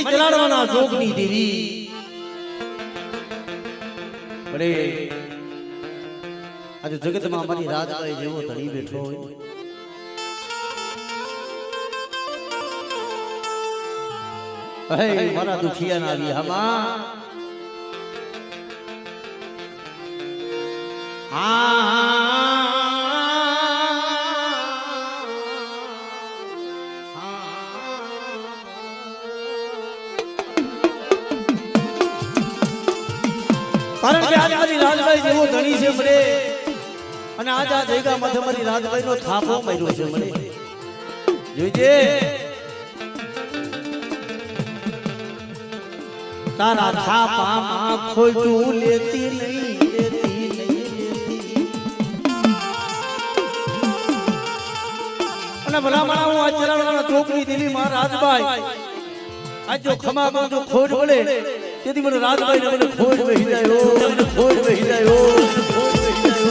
મારી જલાડવાના જોગની દેવી અરે આજે જગતમાં મારી રાજબાઈ જેવો ધણી બેઠો હોય હે મારા દુખિયાના આવી હમા કારણ કે આજ મારી રાજબાઈ જેવો ધણી છે મળે અને આજ આ જગ્યા માથે મારી રાજબાઈ નો થાપો માર્યો છે મળે જોઈજે તારા થાપામાં ખોટું લેતી નહીં અને ભલામણા હું આ ચરાડવાના ચોકની દિલી માં રાજબાઈ આજ જો ખમામાં જો ખોટ મળે તેથી મને રાજબાઈ ને મને ખોટ વહી જાય મને ખોટ વહી જાય ખોટ વહી જાય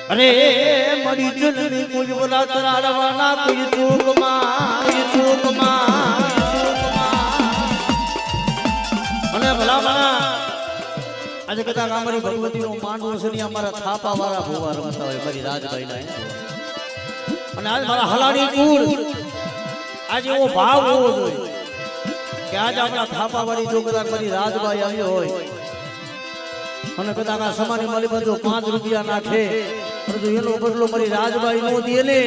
અરે મરી જલની કોઈ બોલા તરાડવાના કોઈ ચોકમાં અને ભલામણા આજે કદાચ અમારી ભગવતીનો માંડવો છે ને અમારા થાપા વાળા ભોવા રમતા હોય મારી રાજબાઈ ના અને આજ મારા હલાડી કુળ આજે એવો ભાવ હોવો જોઈએ કે આજ આપણા થાપા વાળી જો કદાચ મારી રાજબાઈ આવ્યો હોય અને કદાચ આ સમાની માલી બાજુ 5 રૂપિયા નાખે પરંતુ એનો બદલો મારી રાજબાઈ નો દે ને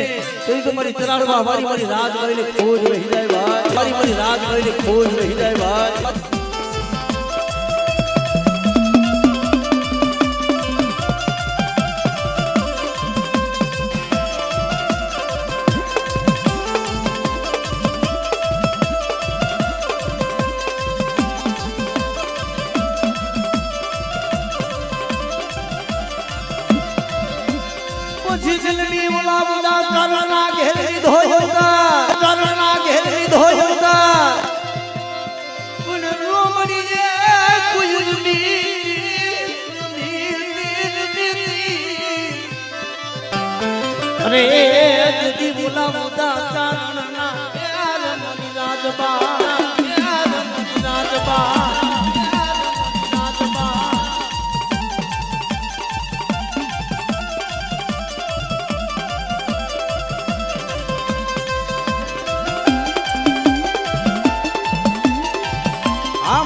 તો મારી ચરાડવા વાળી મારી રાજબાઈ ને ખોજ રહી જાય ભાઈ મારી રાજબાઈ ને ખોજ રહી જાય ભાઈ જલની બોલા બોલા કરણા ઘેરી ધોયતા કરણા ઘેરી ધોયતા પણ નો મરી જે કુયુની અરે જદી બોલા બોલા કરણા યાર મની રાજબા યાર મની રાજબા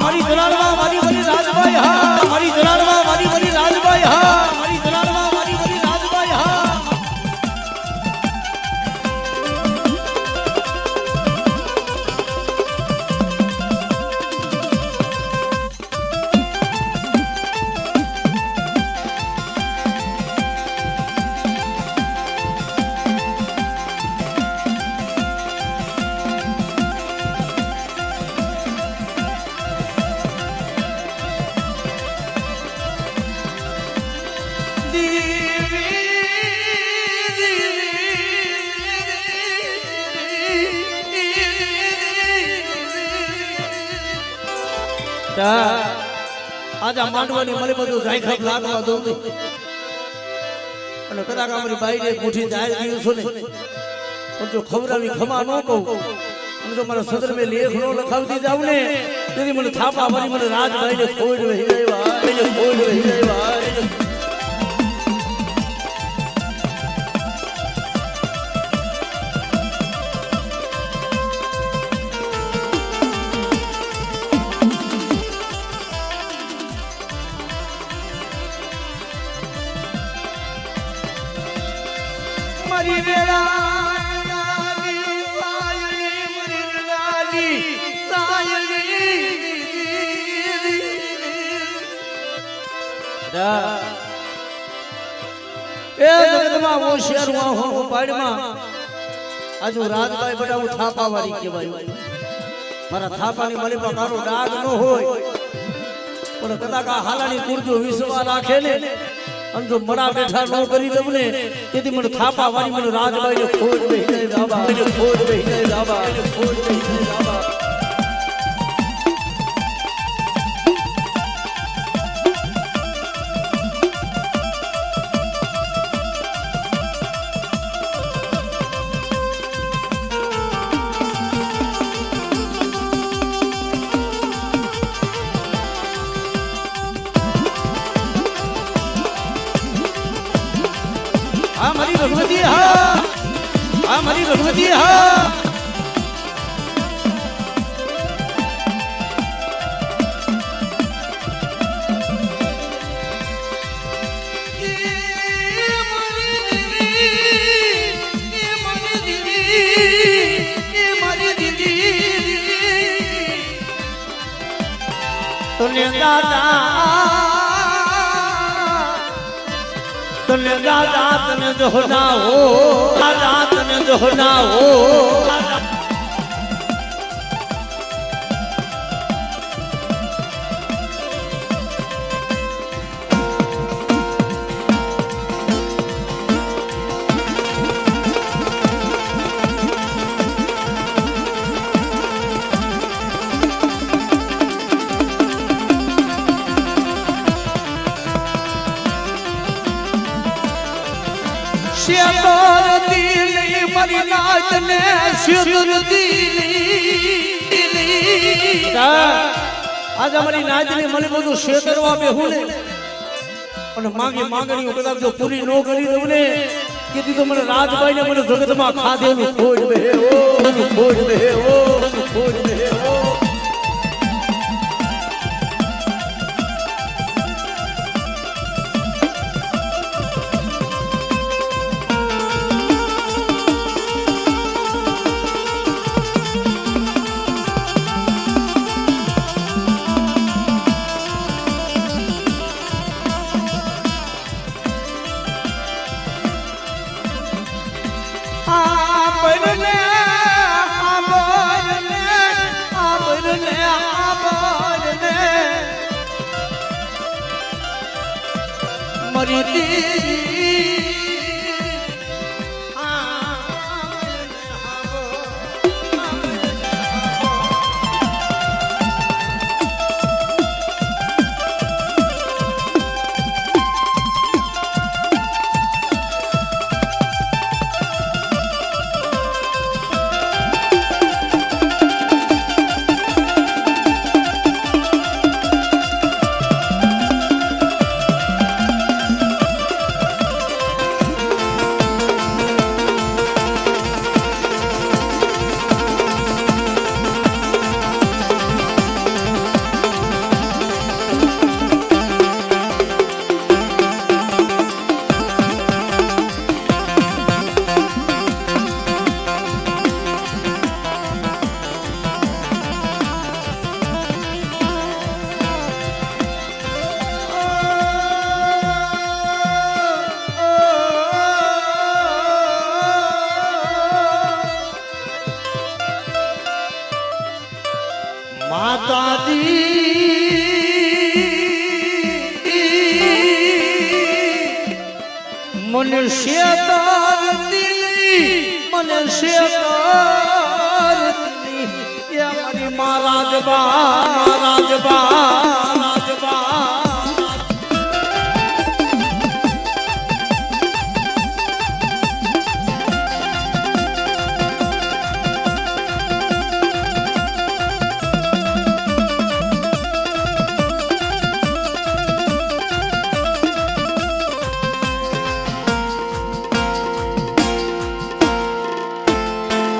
મારી જલાલવા મારી મારી રાજબાઈ હા મારી જલાલવા મારી મારી રાજબાઈ હા મારી જલાલવા મારી મારી રાજબાઈ હા આજા માંડવાની મને બધું જાયખબ લાગવા દઉં અને કદાચ અમારી બાઈને પૂઠી જાહેર કર્યું છું ને પણ જો ખવડાવી ખમા ન કહું અને જો મારા સદર મેં લેખ નો લખાવતી જાઉં ને તેથી મને થાપા મારી મને રાજભાઈને ખોજ રહી જાય ભાઈ ખોજ રહી જાય ભાઈ મારી વેળા લાલી સાયલી મરી લાલી સાયલી એ જગતમાં હોશિયાર હું પાડમાં આજુ રાજભાઈ બટા હું થાપા વાળી કહેવાય મારા થાપાની મને પણ મારો ડાઘ ન હોય પણ કદાચ આ હાલાની કુરજો વિશ્વા રાખે ને અને જો મરા બેઠા ન કરી દઉં ને તેથી મને થાપા વાળી મને રાજભાઈ ને ખોજ બેહી જાય દાબા ખોજ બેહી જાય દાબા ખોજ બેહી જાય દાબા हमारी भगवती हा हमारी भगवती हा तूने तने दादा तने जोहना हो दादा तने जोहना हो शेतर दिली मरी नाच ने शेतर दिली आज हमारी नाच ने મને બધું શેતરવા બેહું ને અને માંગણીઓ કદાચ જો પૂરી નો કરી દઉં ને કીધી તો મને રાજભાઈ ને મને જગતમાં ખાધેલું ખોજ બેહો ખોજ બેહો ખોજ બેહો मरी माता दी मनुष्य मनुष्य महाराज बा महाराज बा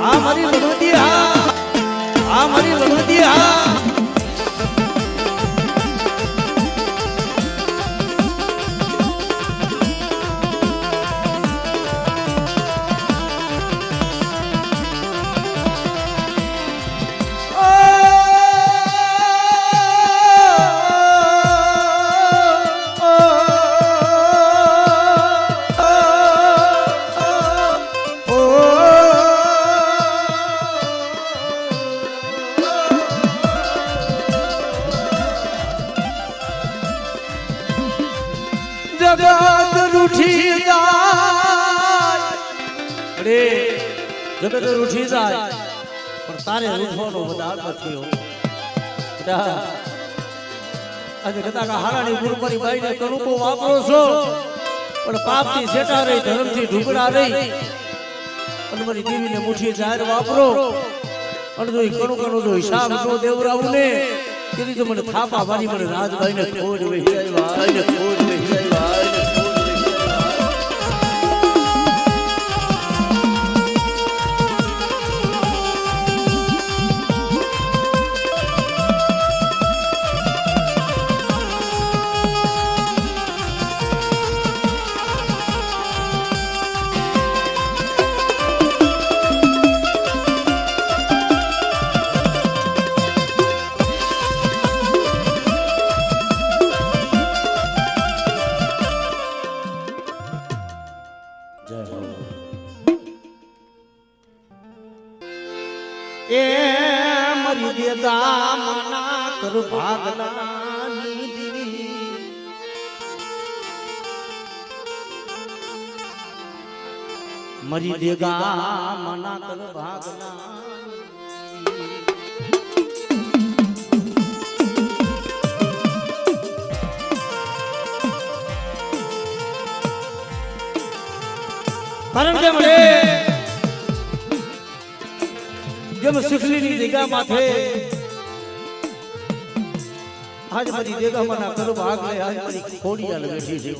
हमारी भगवती हमारी भगवती જગત રૂઠી જાય રે જગત રૂઠી જાય પણ તારે રૂઠવાનો વધાર થયો આજે કદાચ હારાની ગુરુપરી બાઈને કણુકો વાપરો છો પણ પાપથી સેટા રહી ધર્મથી ઢુકડા રહી અને મારી દેવીને મુઠ્ઠી જાહેર વાપરો અને જો કણુકાનો જો હિસાબ નો દેવરાવું ને તેથી તો મને થાપા મારી મને રાજભાઈને ખોજ વહી આવ્યા ખોજ વહી આવ્યા એ મરી દેગા મના કર ભાગના મરી દેગા મના કર ભાગના કારણ કે મને જેમ શીખલીની જગ્યા માથે આજ મારી જગ્યામાં ના કરો ભાગ લે આજ મારી ખોડિયાલ બેઠી છે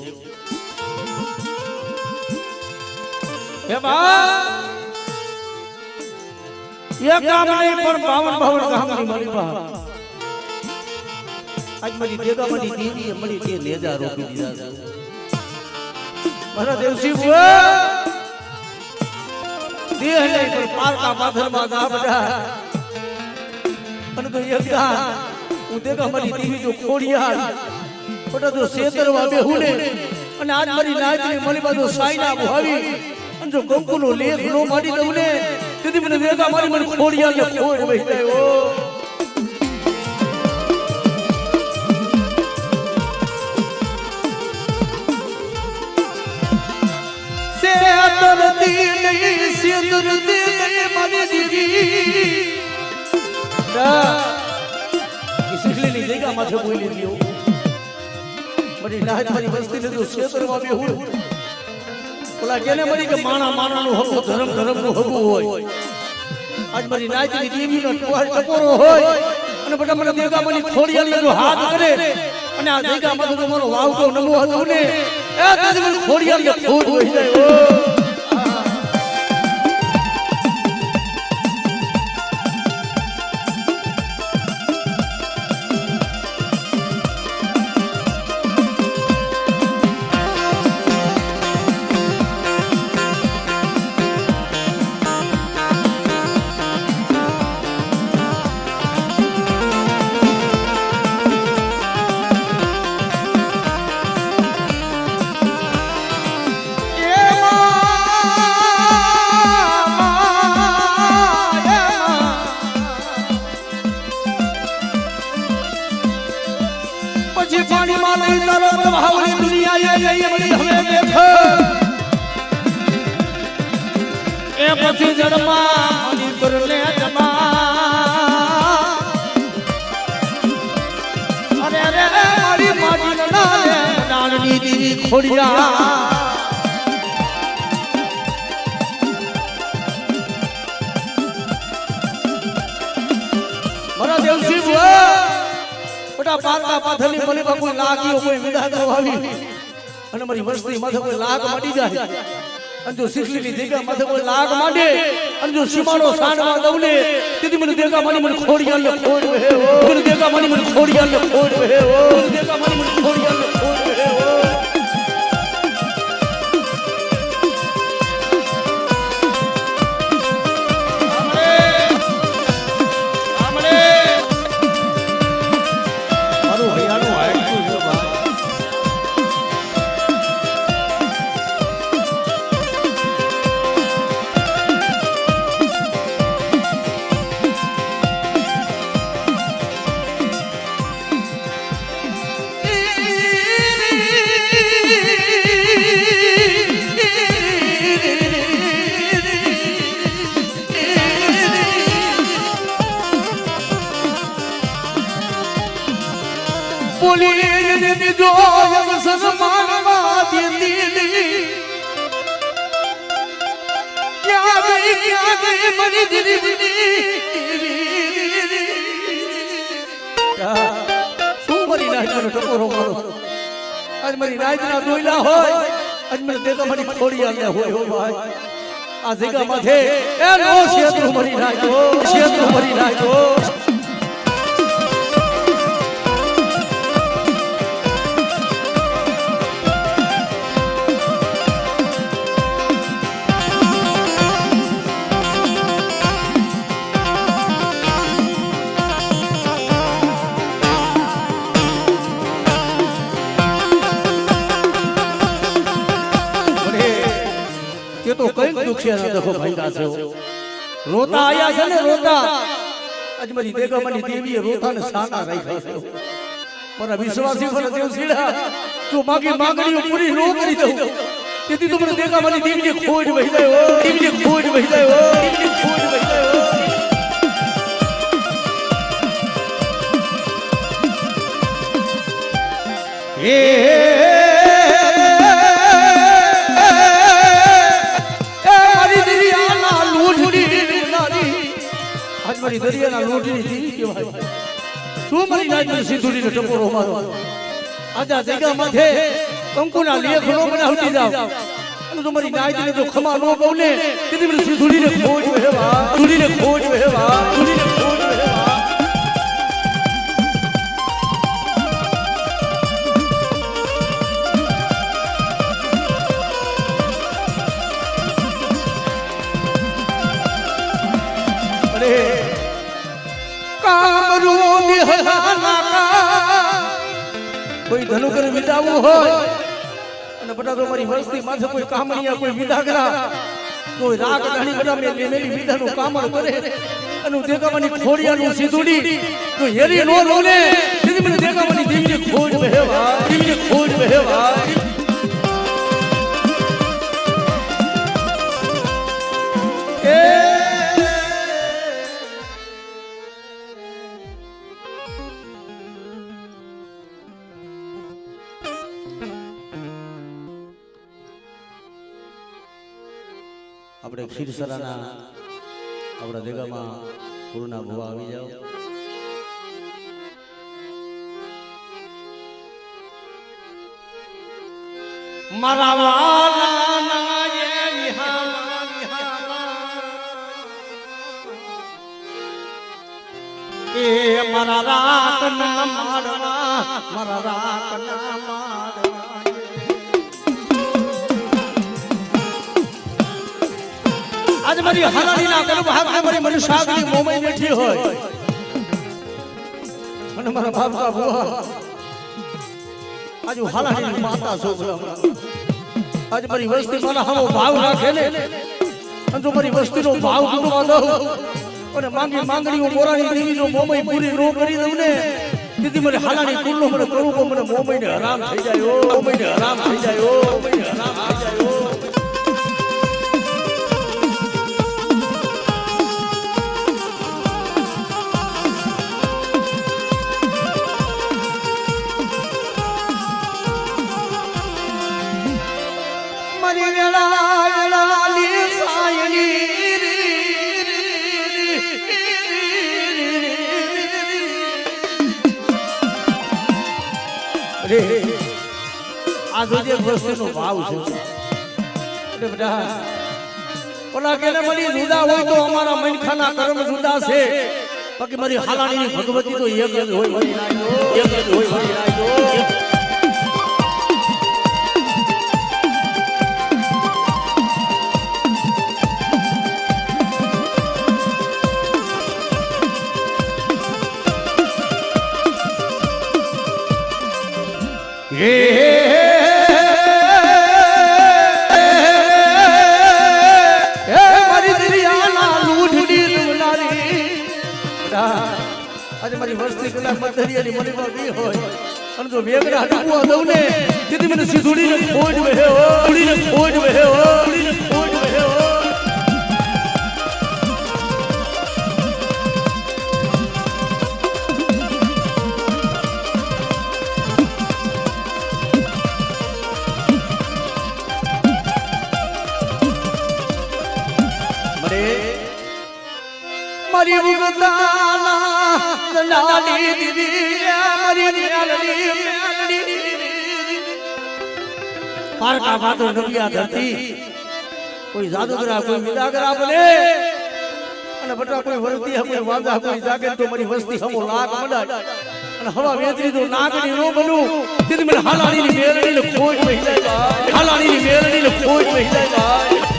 હે બા એક કામ નહીં પણ 52 કામની મારી બા આજ મારી જગ્યામાંની દેવીએ મળી તે નેજા રોકી દીધા છે મારા દેવસી બુઆ દેહ નહીં પણ પારકા પાથરમાં ગા બધા અને તો એકદા હું દેખા મારી દેવી જો ખોડિયાર બટા જો સેતરવા બેહુને અને આજ મારી નાચની મળી બાજુ સાઈના ભવાવી અને જો કંકુનો લેખ નો મારી દઉં ને તેથી મને દેખા મારી મને ખોડિયાર ને ખોડ વહી જાય ઓ શીખલીની જગ્યા માથે બોલી ગયો મારી નાચ મારી વસ્તીને જો ક્ષેત્રમાં બેહું ઓલા કેને મળી કે માણા માણાનું હકું ધર્મ ધર્મનું હકું હોય આજ મારી નાચની દેવીનો ટકોરો હોય અને બધા મને દેગા મળી ખોડિયાલને જો હાથ કરે અને આ દેગા માથે જો મારો વાવકો નમો હતો ને એ તેથી મને ખોડિયાલને ખોટ વહી જાય ઓ પછી જડમાં મની પર લે જમા અરે અરે મારી માટી ના ડાળની દીદી ખોડિયા મારા દેવસી બુઆ બટા પારકા પાથરની મલી પર કોઈ લાગ્યો કોઈ વિદા કરવાવી અને મારી વસ્તી માથે કોઈ લાગ મટી જાય અને જો શીખલીની જગ્યા માથે કોઈ લાગ માંડે અને જો સીમાનો સાંડવા દઉને તેથી મને દેગા માની મને ખોડિયાલને ખોડ વહે ઓ મને દેગા માની મને ખોડિયાલને ખોડ વહે ઓ મને દેગા માની મને ખોડિયાલને ખોડ વહે ઓ બોલી બીજો સન્માનમાં દેતી ક્યાં ગઈ મારી દીદી શું મારી નાચનો ટકોરો મારો આજ મારી રાતના દોયલા હોય આજ મને દેખા મારી ખોડી આવ્યા હોય હો ભાઈ આ જગ્યા માથે એ નો શેતુ મારી નાચો तो कई दुखिया ना देखो भाई का से रोता आया છે ને રોતા આજ મારી દેગા મારી દેવીએ રોતા ને સાના રાખ્યા છે પર વિશ્વાસી પર દેવ સીડા તું માગી માંગણીઓ પૂરી નો કરી દઉં તેથી તો મને દેગા મારી દેવીને ખોડ વહી ગયો દેવીને ખોડ વહી ગયો દેવીને ખોડ વહી ગયો એ મારી દરિયાના લોટીની દીવી કહેવાય શું મારી નાચની સિંધુડીનો ટકોરો મારો આજા જગ્યા માથે કંકુના લેખ નો બનાવતી જાવ અને તો મારી નાચને જો ખમા નો કહું ને તેથી મને સિંધુડીને ખોજ વહેવા સિંધુડીને ખોજ વહેવા સિંધુડીને ખોજ વહેવા કોઈ ધનુકર વિદાવું હોય અને બટા તો મારી વસ્તી માથે કોઈ કામણિયા કોઈ વિદાગરા કોઈ રાગ ડાણી બટા મેલી વિદાનું કામણ કરે અને દેખાવાની ખોડિયાનું સિંધુડી તો હેરી નો લોને તેથી મને દેખાવાની દેવીને ખોજ વહેવા દેવીને ખોજ વહેવા આપણે ખીરસરાના આપણા દેગામાં ગુરુના ભુવા આવી જાઓ મારા વાલાના એ વિહામા એ મારા રાતના માડવા મારા રાતના માડવા आज मारी हरानी ना करो भाग में मारी मरी सागरी मोमई बैठी होय અને મારા બાપ કા બુआ आज हलानी माता सोगरा आज मारी वस्ती मारा हमो भाव રાખે ને અને જો મારી વસ્તી નો ભાવ પૂરવા દઉં અને માંગણીઓ મોરાની દેવી જો મોમઈ પૂરી નો કરી દઉં ને દીદી મારી હલાની કુલ્લો મને કરું કો મને મોમઈ ને હરામ થઈ જાય ઓ મોમઈ ને હરામ થઈ જાય ઓ મોમઈ ને હરામ થઈ જાય ઓ આ જોજે વસ્તુનો ભાવ છે અરે બેટા ઓલા કેને મળી જુદા હોય તો અમારા મનખાના કર્મ જુદા છે બાકી મારી હાલાણીની ભગવતી તો એક જ હોય વળી નાખો એક જ હોય વળી નાખો આજે મારી વસ્તી કલાક મધરિયાની મલીમાં ગઈ હોય અને જો વેગડા હટકવા દઉં ને તેથી મને સિંધુડીને ખોજ વહે હો સિંધુડીને ખોજ વહે હો સિંધુડીને ખોજ વહે હો લાલી દીદી મારી મેલડી પારકા ભાતો નવિયા ધરતી કોઈ જાદુગરા કોઈ વિદાગરા બને અને બટા કોઈ વરતી કોઈ વાદા કોઈ જાગે તો મારી વસ્તી હમો લાગ મડાય અને હવા વેતરી તો નાગની નો બનું તેથી મને હાલાડીની મેલડીને ખોજ વહી જાય હાલાડીની મેલડીને ખોજ વહી જાય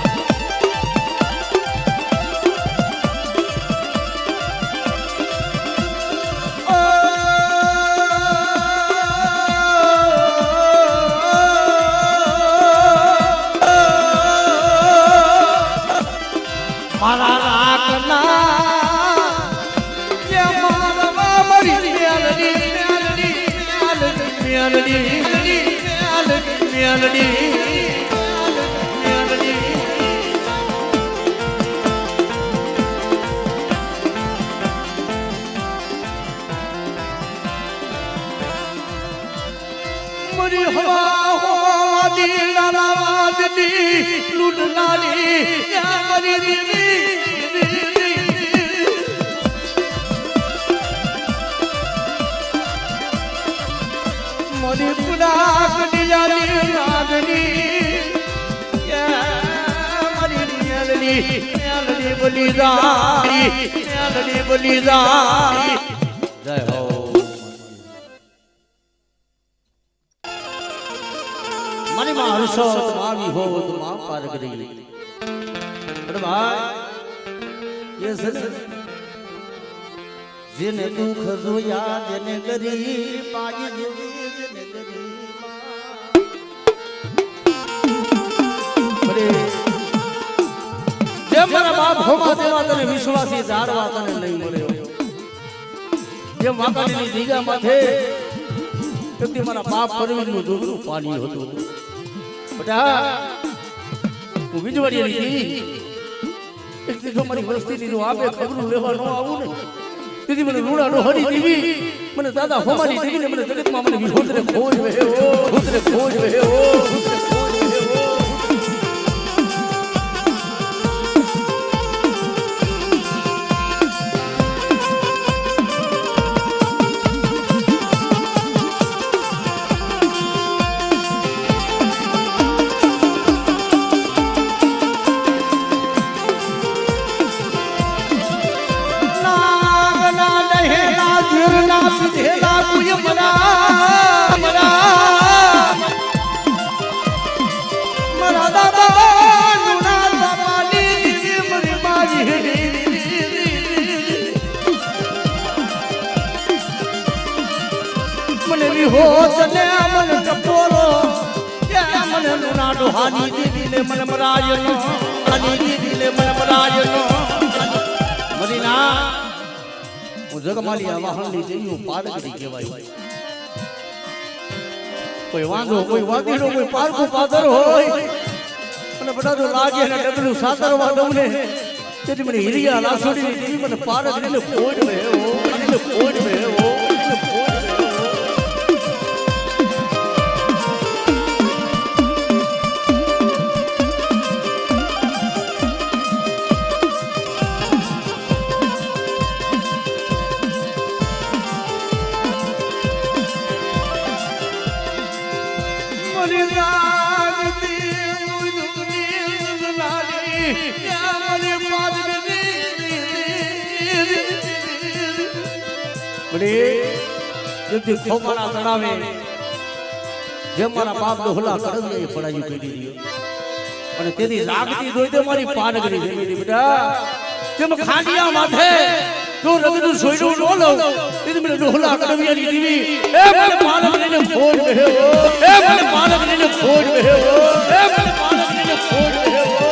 મારા રાખના જે મારવા મરી મેલડી મરી હવા હોવાદી લાલાવાદની લૂટનારી મરી દીદી મરી પુડાક દિલાની નાગની મરી મેલડી બોલી જાય જય હો મને માં હર્ષો તમારી હો તો માં પાર કરી અરે ભાઈ એ સર જેને દુઃખ જોયા જેને ગરીબ બાજી જોઈ જેને ગરીબ અરે જે મારા બાપ હોમા દેવા તને વિશ્વાસી ધારવા તને નહીં મળ્યો જે માતાની દીગા માથે તે મારા બાપ પરવીનનું દૂધનું પાણી હતું બટા હું વીજવાડીની હતી એક દીધો મારી વસ્તીની જો આપે ખબરું લેવા ન આવું ને તેથી મને રૂડાનો હરી દીવી મને દાદા હોમારી દીવીને મને જગતમાં મને વિહોતરે ખોજ વેહો ખોજ વેહો મને વિહો ચલે મને ટપોરો મને લુના ડોહાની દીદીને મને મરાયનો આની દીદીને મને મરાયનો મરીના હું જગમાલી આ વાહનની જઈયો પારગડી કહેવાય કોઈ વાંધો કોઈ વાદીડો કોઈ પારકું પાદર હોય અને બધા જો લાગે ને ડબલું સાતરવા દઉં ને તેથી મને હિરિયા લાસોડીની દેવી મને પારગડીને ખોજ વેહો મને ખોજ વેહો જે મારા બાપ ડોહલા કરજે પડાયું કરી દીધું અને તેની લાગતી જોઈ દે મારી પાનગરી જમી બેટા જેમ ખાંડિયા માથે જો રગડું સોયડું નો લઉં તેથી મને ડોહલા કરવિયાની દીવી એ મને પાનગરીને ખોજ વેહો એ મને પાનગરીને ખોજ વેહો એ મને પાનગરીને ખોજ વેહો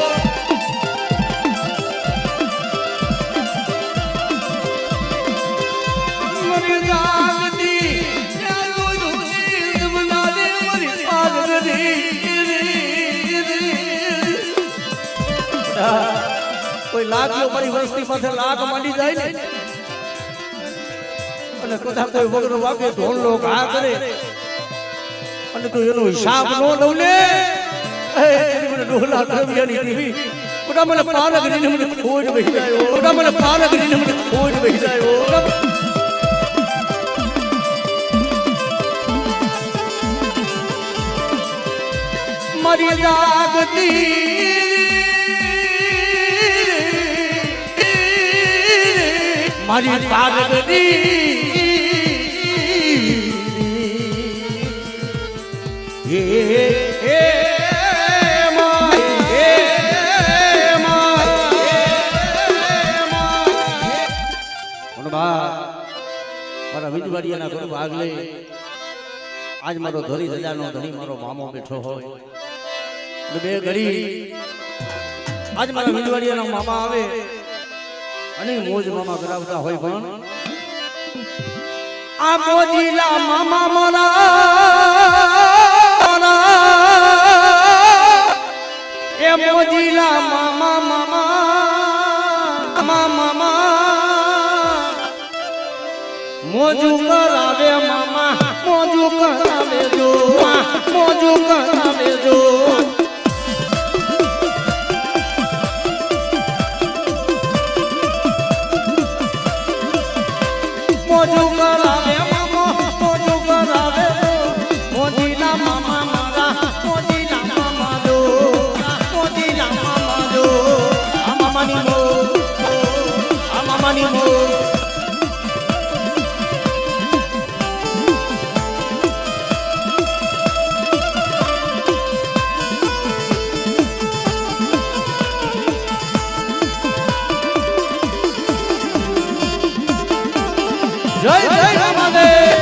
કોઈ લાગ્યો મારી વસ્તી પાસે લાગ માંડી જાય ને અને કદા કોઈ વગર વાગે ઢોલનો ઘા કરે અને તો એનો હિસાબ નો લઉં ને મને ડોહલા કરવિયાની દેવી ઓટા મને પારગરીને મને ખોજ વહી જાય ઓટા મને પારગરીને મને ખોજ વહી જાય મારી જાગતી મારી પાર્વતી મારા વિજવાડિયાના ઘર ભાગ લે આજ મારો ધરી સજાનો ધણી મારો મામો બેઠો હોય બે ઘડી આજ મારા વિજવાડિયાનો મામા આવે અને મોજ મામા કરાવતા હોય પણ આ મોજીલા મામા મારા એ મોજીલા મામા મામા મોજુ કરાવે મામા મોજુ કરાવે જો મોજુ કરાવે જો મોજુ કરાવે મામા મોજુ કરાવે મોજીલા મામા મારા મોજીલા મામા જો મોજીલા મામા જો આ મામાની મો આ મામાની મો જય જય રામાદેવ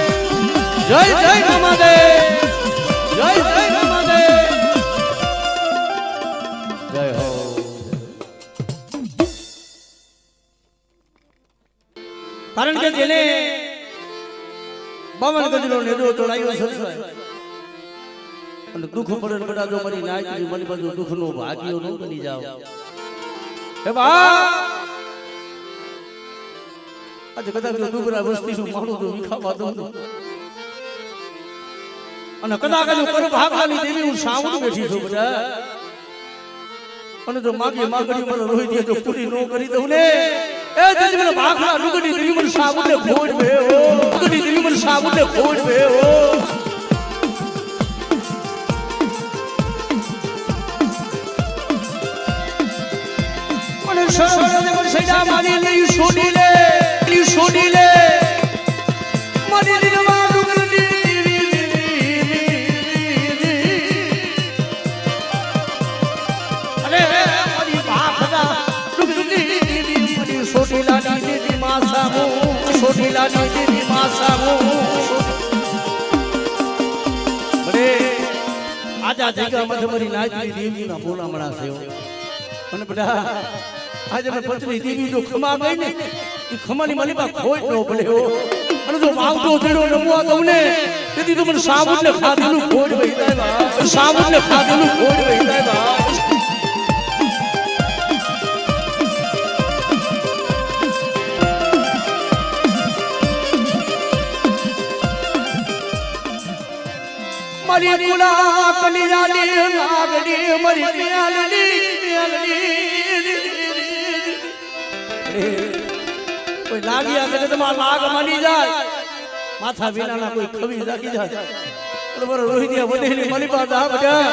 જય જય રામાદેવ જય જય રામાદેવ જય હો કારણ કે જેને 52 ગજનો નેદો તોડાયો સરસાય અને દુઃખ પડે બડા જો મારી નાયકી મની બાજુ દુઃખનો ભાગ્યો ન બની જાવ હે બા આજે કદાચ ડુબરા વસ્તીનું માણું જો વિખાવા દઉં અને કદાચ જો પર ભાગવાની દેવી હું સાવણ બેઠી છું બધા અને જો માગી માગડી મને રોઈ દે તો પૂરી નો કરી દઉં ને એ જજ મને ભાખલા લુગડી દેવી મને સાવણ ખોડ બે ઓ લુગડી દેવી મને સાવણ ખોડ બે ઓ અને સરળ મને સૈડા મારી લઈ છોડી લે છોડી લે મારી દિલમાં ડુંગરની અરે મારી ભાખડા ડુંગરની મારી છોડીલાની દીદી માસામો છોડીલાની દીદી માસામો અરે આજા જગ્યામાં તમારી નાચની દેવીના બોલામણા છે અને બધા આજે મેં પત્ની દેવી જો ખમા ગઈ ને ખમાની માલિકા ખોટ નો ભલ્યો અને જો માવતો જેડો નમવા તમને તેથી તો મને સાબુન ને ખાધેલું ખોટ વહી જાય સાબુન ને ખાધેલું ખોટ વહી જાય મારી ગુલા કનિયાની લાગડી મારી મ્યાલની કોઈ લાગી આવે તો તમાર લાગ મળી જાય માથા વિનાના કોઈ ખવી લાગી જાય બરોબર રોહિતિયા વધેલી મળી પાસે આ બધા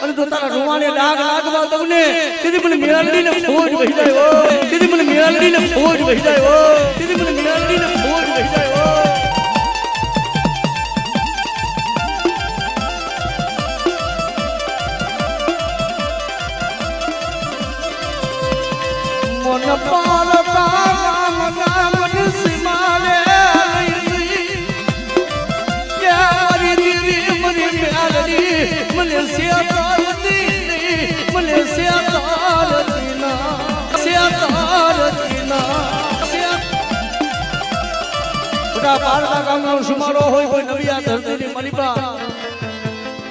અને તો તારા રૂવાને લાગ લાગવા તમને તેથી મને મેળડીને ફોજ વહી જાય ઓ તેથી મને મેળડીને ફોજ વહી જાય ઓ તેથી મને મેળડીને ફોજ વહી જાય ઓ મન પાલતા રામ નામ સિમાલે યારી દીવી મને પ્યારી મને સિયાતારતી મને સિયાતારતી ના બધા પારકા ગામનો સુમારો હોય કોઈ નવિયા ધરતીની મલિપા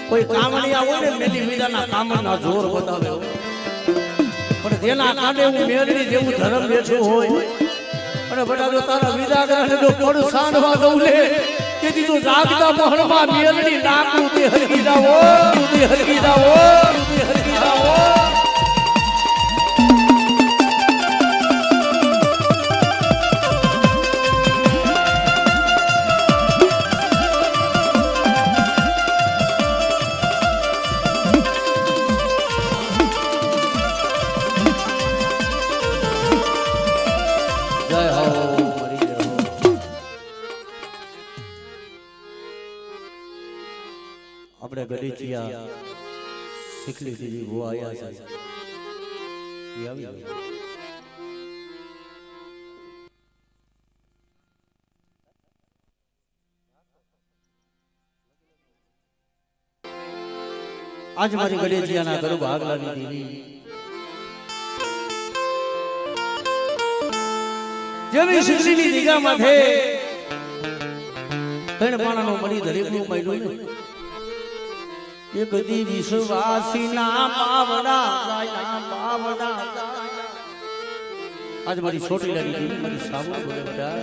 કોઈ કામણિયા હોય ને મેલી વિદાના કામણના જોર બતાવે પણ તેના કાંડે હું મેળવી જેવું ધર્મ બેઠું હોય અને બધા જો તારા વિદા કરે તો પડ સાંડવા દઉં લે તેથી તો જાગતા મોહણમાં મેળવી નાખું તે હરકી જાવો તે હરકી જાવો તે હરકી જાવો આપણે ગઢીચિયા શીખલી દેવી ભુવા આવ્યા છે એ આવી ગયા આજ મારી ગઢીચિયાના ઘર ભાગ લાવી દેવી જેવી શીખલીની દીગા માથે ત્રણ પાણાનો મળી દરેકનું મળ્યું ને એ કદી વિશ્વાસી ના પાવડા આજ મારી છોટી લાગી ગઈ મારી સાબુ બોલે બેટા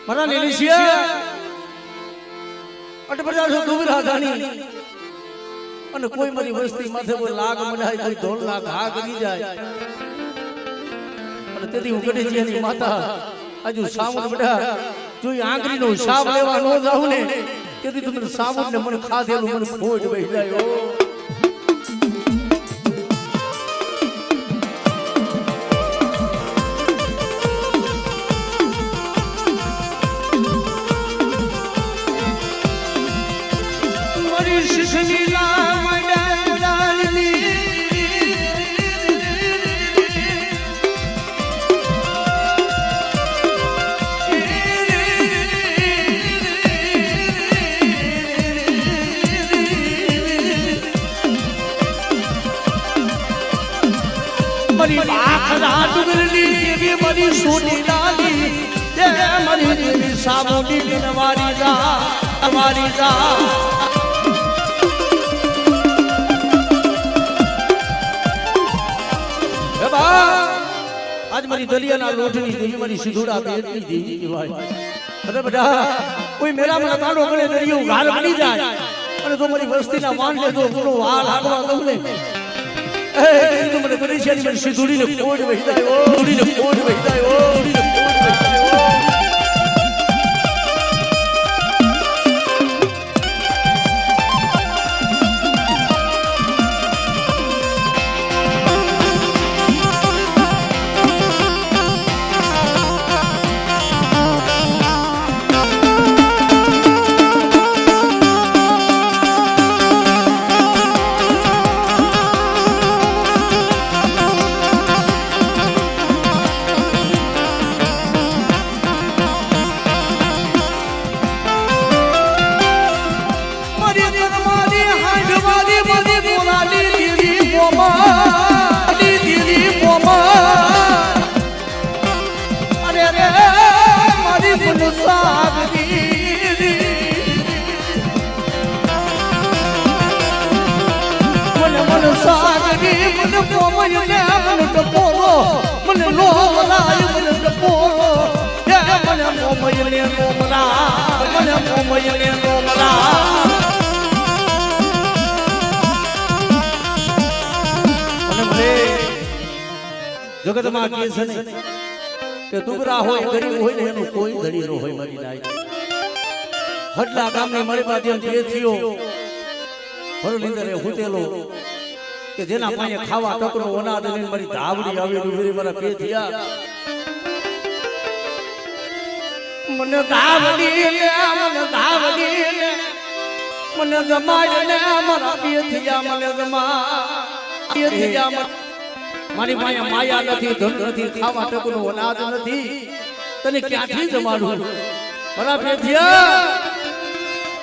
મારા લેલીશિયા અટપટાસો દુબરા ધાની અને કોઈ મારી વસ્તી માથે કોઈ લાગ મડાય કોઈ ધોળ ના ઘા કરી જાય અને તેથી હું ગઢીચિયાની માતા આજુ સામુદ બેટા જો આંગળી નો હિસાબ લેવા નો જાવ ને તેથી તમે સામુદ ને મને ખાધેલું મને ફોડ વહી જાય મારી આખરા ડુગરની દેવી મારી સોની લાલી તે મારી દેવી સાબુની બિનવારી જા તમારી જા હે બા આજ મારી દલિયાના લોટની દેવી મારી સિધુડા બેટની દેવી કહેવાય અરે બેટા કોઈ મેરા મને કાઢો કરે દરિયો ઘાલ બની જાય અને તો મારી વસ્તીના વાન લેતો પૂરો હાલ હાલવા દઉં ને એ મને ગઢીચિયાની મારી સિધુડીને ફોડ વહી જાય ઓ સિધુડીને ફોડ વહી જાય ઓ સિધુડીને ફોડ વહી જાય ઓ જગતમાં કહે છે ને કે દુબરા હોય ગરીબ હોય ને એનું કોઈ ધડી ન હોય મારી નાઈ હડલા ગામની મારી પાસે જે થયો હરલિંદરે હુતેલો કે જેના પાસે ખાવા ટકરો અનાજ લઈને મારી ધાવડી આવી ડુબરી મારા પે થયા મને ધાવડી લે મને જમાડ ને મારા પે થયા મને જમા મારી માયા નથી ધન નથી ખાવા ટકનો અનાજ નથી તને ક્યાંથી જમાડું મારા પેથિયા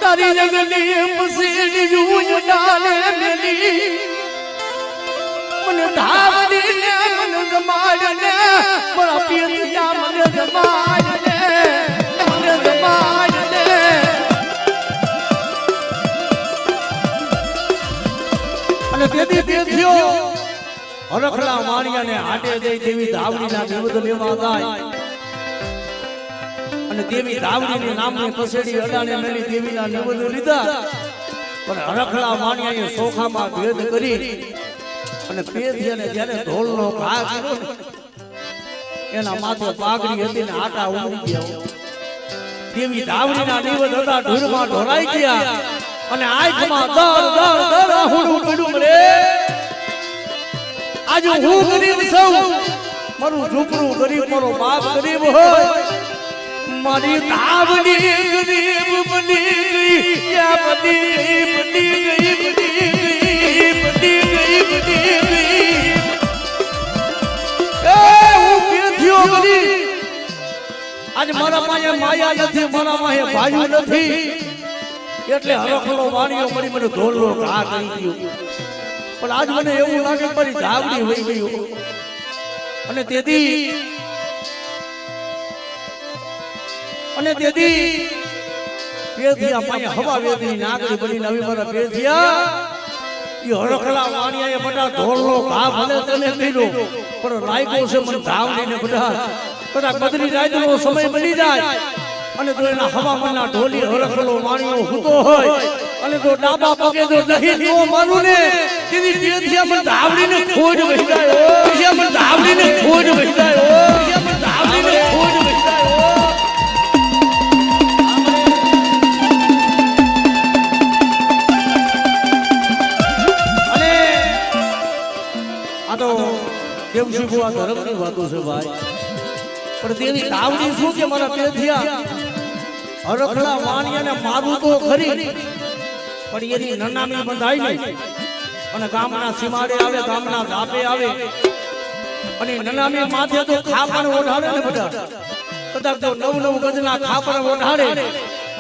તારી જગની પસીડી જુજ ડાલે મેલી મને ધાવડી ને મને જમાડ ને મારા પેથિયા મને જમાડ ને અને તેથી પેથિયો હરખલા માણિયાને હાટે જઈ દેવી ધાવડીના નિવેદ લેવા જાય અને દેવી ધાવડીની નામની પસેડી અડાને મેલી દેવીના નિવેદ લીધા પણ હરખલા માણિયાએ સોખામાં ભેદ કરી અને પેથિયાને જ્યારે ઢોલનો ઘા કર્યો એના માથે પાઘડી હતી ને આટા ઉમરી ગયા દેવી ધાવડીના નિવેદ હતા ઢૂરમાં ઢોરાઈ ગયા અને આંખમાં દર આહુડું પડ્યું રે आज हूँ गरीब सौ मरु झूपड़ू गरीब मरो बाप गरीब हो મારી ધાવડી ગરીબ બની ગઈ યા બની ગઈ એ હું પેથિયો ગરી આજ મારા પાસે માયા નથી મારા પાસે ભાઈ નથી એટલે હરખલો વાણીઓ મળી મને ઢોલનો ઘા કરી ગયો પણ આજ મને એવું લાગે મારી ધાવડી વહી ગયો અને તેથી પેથિયા પાસે હવા વેદની નાગરી બની નવી મારા પેથિયા ઈ હરખલા વાણિયાએ બધા ઢોલનો ઘા ભલે તને કર્યો પણ લાગ્યો છે મને ધાવડીને બધા બદલી રાતનો સમય બની જાય અને જો એના હવામાનના ઢોલી હરખલો વાણીઓ હૂતો હોય અને જો ડાબા પગે જો નહીં નો માનું ને તેની પેથિયા મને ધાવડીને ખોજ વહી જાય પેથિયા મને ધાવડીને ખોજ વહી જાય પેથિયા મને ધાવડીને ખોજ વહી જાય અને આ તો દેવજી બુઆ ધર્મની વાતો છે ભાઈ પણ તેની ધાવડી શું કે મારા પેથિયા હરખલા વાણિયાને મારું તો ખરી પણ એની નનામી બંધાઈ નહીં અને ગામના સીમાડે આવે ગામના ધાપે આવે અને નનામી માથે તો ખાપણ ઓઢાડે ને બધા કદાચ જો નવ ગજના ખાપણ ઓઢાડે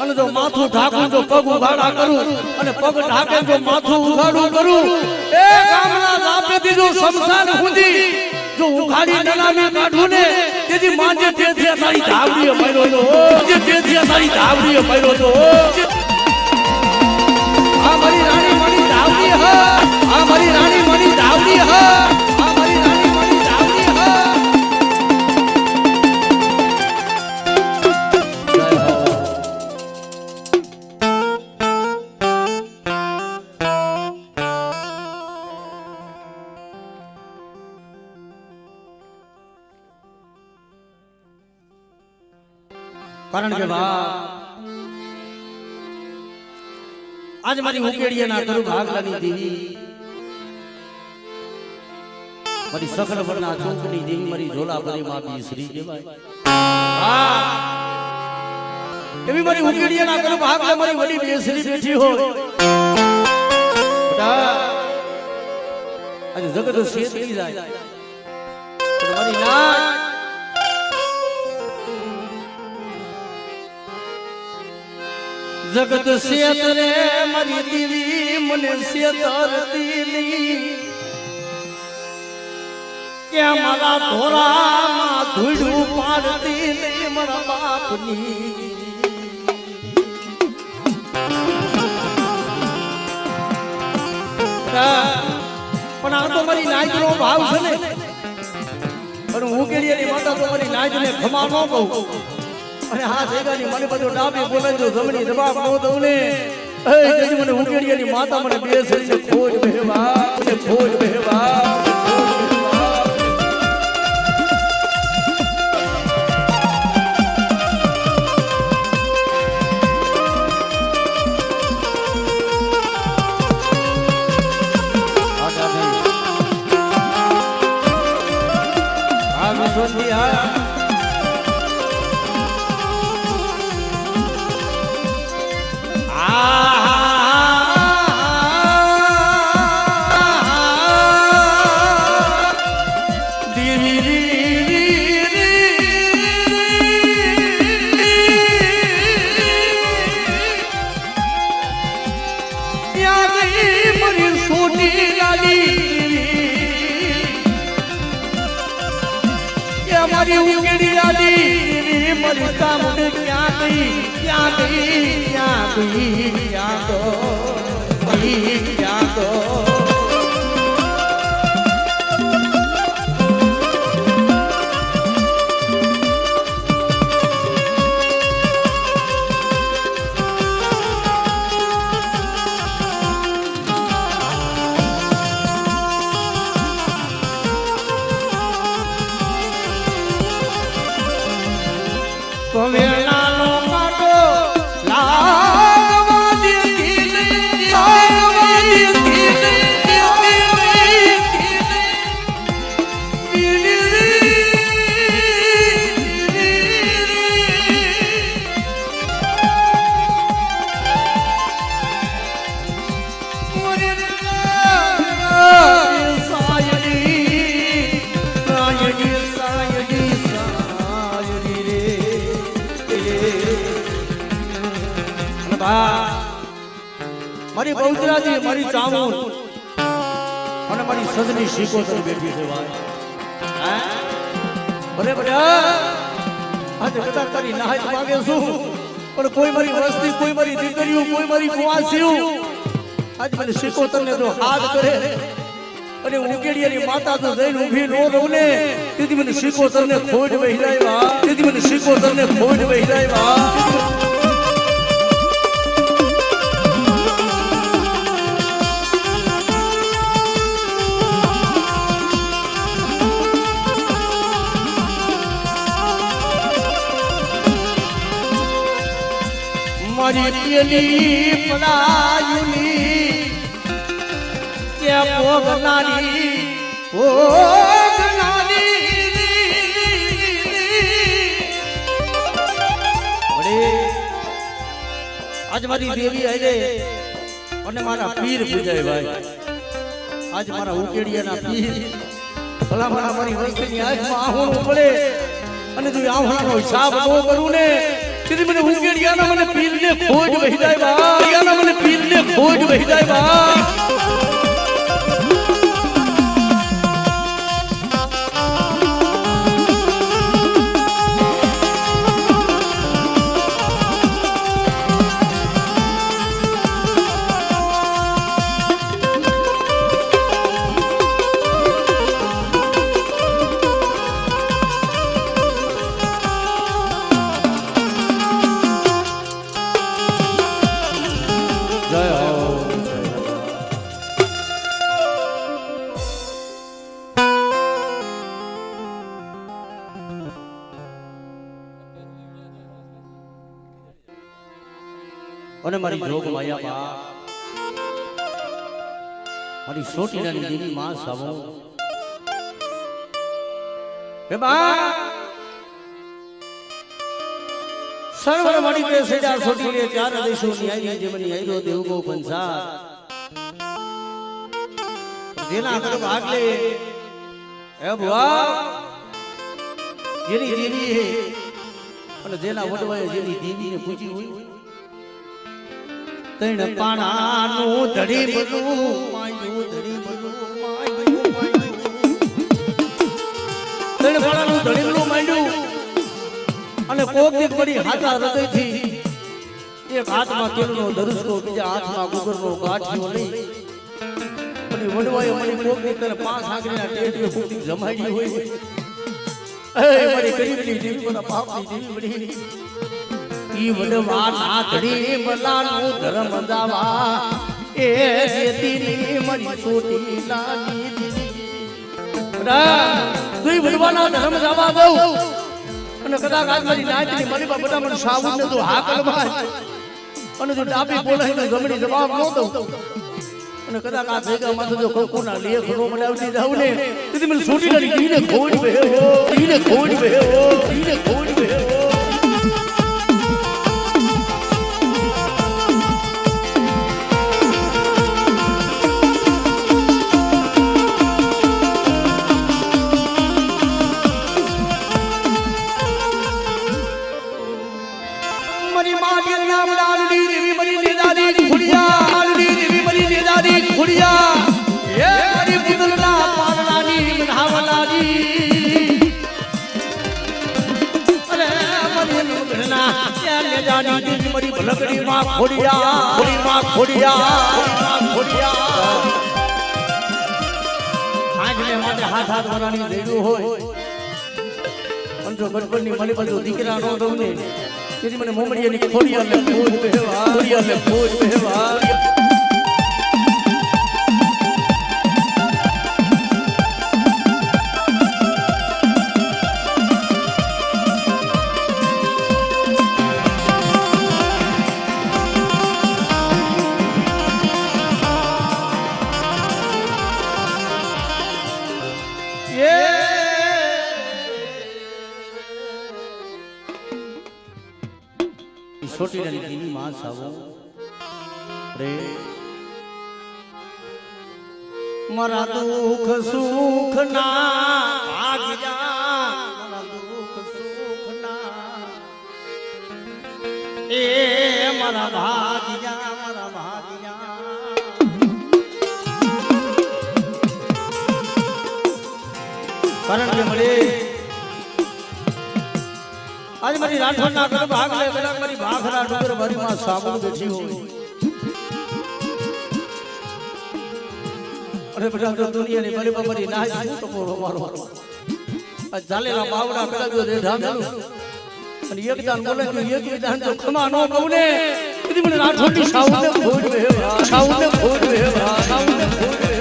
અને જો માથું ઢાકું તો પગ ઉઘાડા કરું અને પગ ઢાકે તો માથું ઉઘાડું કરું એ ગામના ધાપેથી જો શમશાન સુધી જો ઉઘાડી નનામી કાઢું ને તેથી માંજે પેથિયા તારી ધાવડીએ પડ્યો તો જે પેથિયા તારી ધાવડીએ પડ્યો તો આ મારી રાણી મણી ધાવડી હ આ મારી રાણી મણી ધાવડી હ આ મારી રાણી મણી ધાવડી હ કારણ કે આજ મારી ઉકેડીએ ના કરું ભાગલાની દેવી મારી સકલ વરના ચોકની દેવી મારી ઝોલા ભરી માપી શ્રી કહેવાય એવી મારી ઉકેડીએ ના કરું ભાગલા મારી વડી બેસરી બેઠી હોય આજે જગત શેતી જાય મારી ના જગત શેતરે મારી દીવી મને શેતરતી લી કે મારા ધોરામાં ધૂળું પાડતી લી મારા બાપની પણ આ તો મારી નાયકનો ભાવ છે ને પણ હું કેડીની માતા તો મારી નાયકને ખમા ન કહું અને હા જયગાની મને બધું ડાબી બોલાય જો જમણી જવાબ નો દઉં ને એ જેજી મને ઉકેડીયાની માતા મને બેસે છે ખોજ બેહવા મને ખોજ બેહવા આ વિશ્વની આ મારી ઉકેડીયાની મારી સામું ક્યાં ગઈ ક્યાં ગઈ ક્યાં ગઈ ક્યાં તો વેણાનો કાટો લાગવા દીધી બા મારી બહુચરાજી મારી ચામુંડ અને મારી સજની શીકોતર બેઠી છે ભાઈ બરે બડા આજે કદાચ તારી નાહજ માંગે છું પણ કોઈ મારી વસ્તી કોઈ મારી દીકરીઓ કોઈ મારી કુવાસીઓ આજ મને શીકોતર ને જો હાથ કરે અને ઉકેડિયાની માતા તો જઈને ઊભી નો રહું ને તેથી મને શીકોતર ને ખોટ વહી જાય વા તેથી મને શીકોતર ને ખોટ વહી જાય વા મારી પેલી પલાયુની કે ભોગનાની આજ મારી દેવી આલે અને મારા પીર પૂજાય ભાઈ આજ મારા ઉકેડિયાના પીર ભલા ભલા મારી વસ્તીની આંખમાં આહોણું પડે અને તું આહોણાનો હિસાબ ન કરું ને તેથી મને ઉકેડિયાના મને પીરને ખોજ વહી જાય બા ઉકેડિયાના મને પીરને ખોજ વહી જાય બા અને મારી જોગ માયા બા મારી સોટીનાની દેવી માં સાવો હે બા સર્વર મણી કે સેડા સોટી લે ચાર દેશો ની આઈ જે મની આઈરો દેવ ગો પંસા જેના કર ભાગલે હે બુઆ જેની દેવી હે અને જેના વડવાએ જેની દેવીને પૂજી હોય તણ પાણાનું ધડી બધું માયું ધડી બધું માયું તણ પાણાનું ધડી બધું માયું અને કોક દીક પડી હાથા હૃદયથી એક હાથમાં કેળનો દરુસકો બીજા હાથમાં ગુગરનો ગાંઠિયો લઈ અને વડવાએ મને કોક દીક તને પાંચ આંગળીના ટેટીઓ ફૂટી જમાડી હોય એ મારી ગરીબની દેવી મને પાપની દેવી બની ઈ વડવા ના ધડી બલાનું ધર્મ દાવા એ જેતીની મરી છોટી લાની તું વડવાના ધર્મ દાવા દઉં અને કદાચ આજ મારી નાચની મારી બા બધા મને સાબુન ને તું હાકલ માર અને તું ડાબી બોલાઈને જમણી જવાબ ન દઉં અને કદાચ આ ભેગામાં તો જો કોના લેખ નો બનાવતી જાઉં ને તેથી મને છોટી લાની ઈને ખોડ બેહો ઈને ખોડ બેહો ઈને ખોડ બેહો હાથ હાથ વરાની દેડું હોય પણ જો ગણપણની મળી બધું દીકરા નો દઉં ને તેથી મને મોમડિયાની ખોડિયા ને ફૂજ બેહવા ખોડિયા ને ફૂજ બેહવા छोटी देवी मां सावो रे मरा दुख सुख ना भाग जा मरा दुख सुख ना ए મારા ભાગિયા મારા ભાગિયા કારણ કે મળે આજ મારી રાઠોડ ના કર ભાગ લે કદાચ મારી ભાખરા ડુંગર મારી માં સાબુ બેઠી હોય અરે બધા તો દુનિયાની બળી બળી ના શું તો પોરો મારો આ ચાલેલા બાવડા પેલા જો રેઢા મેલું અને એક દાન બોલે કે એક દાન તો ખમા નો કહું ને કીધી મને રાઠોડ ની સાઉને ખોડ વે સાઉને ખોડ વે સાઉને ખોડ વે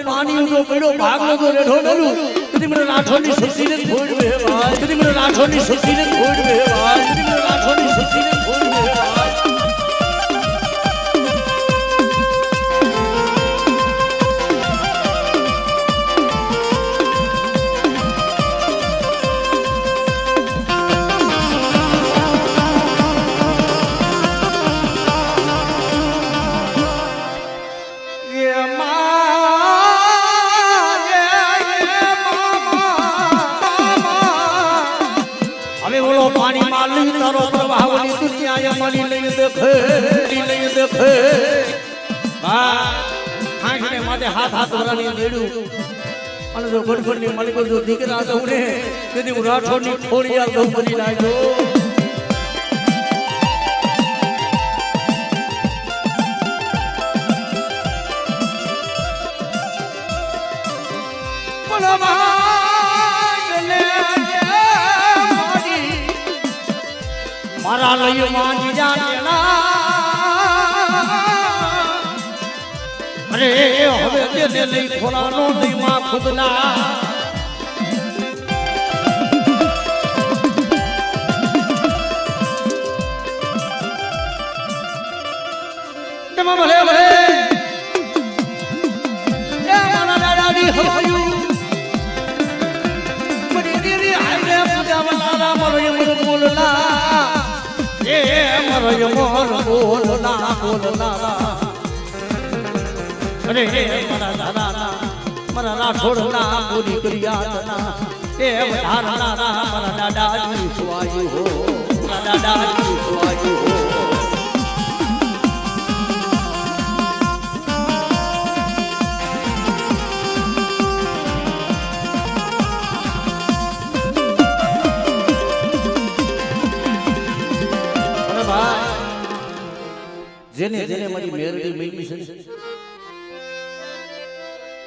પાણી પડ્યો ભાગ લો રેઢો મેલું કદી મને રાઠોડની સસીને છોડ વે ભાઈ કદી મને રાઠોડની સસીને છોડ વે ભાઈ કદી મને રાઠોડની સસીને છોડ વે ભાઈ હાથ હાથ વરાની મેળ્યું અને જો ગડગડની માલિકો જો દીકરા તો ને તેથી હું રાઠોડની ખોડિયાર બહુ બની નાખ્યો મારા લઈ માંજી જાના અરે હવે તે લઈ ખોલાનો નહીં માં ખુદના તેમાં ભલે ભલે એ મારા દાદાજી હવાયું મરી દીરી આઈને પૂજાવલા મરય મર બોલલા એ મરય મર બોલના બોલના અરે મારા દાદા મારા રાઠોડના પૂરી કર્યા એ વધારનારા મારા દાદાજી સુવાયું હો મારા દાદાજી સુવાયું હો અરે ભાઈ જેને જેને મારી મેરડી મેળવી છે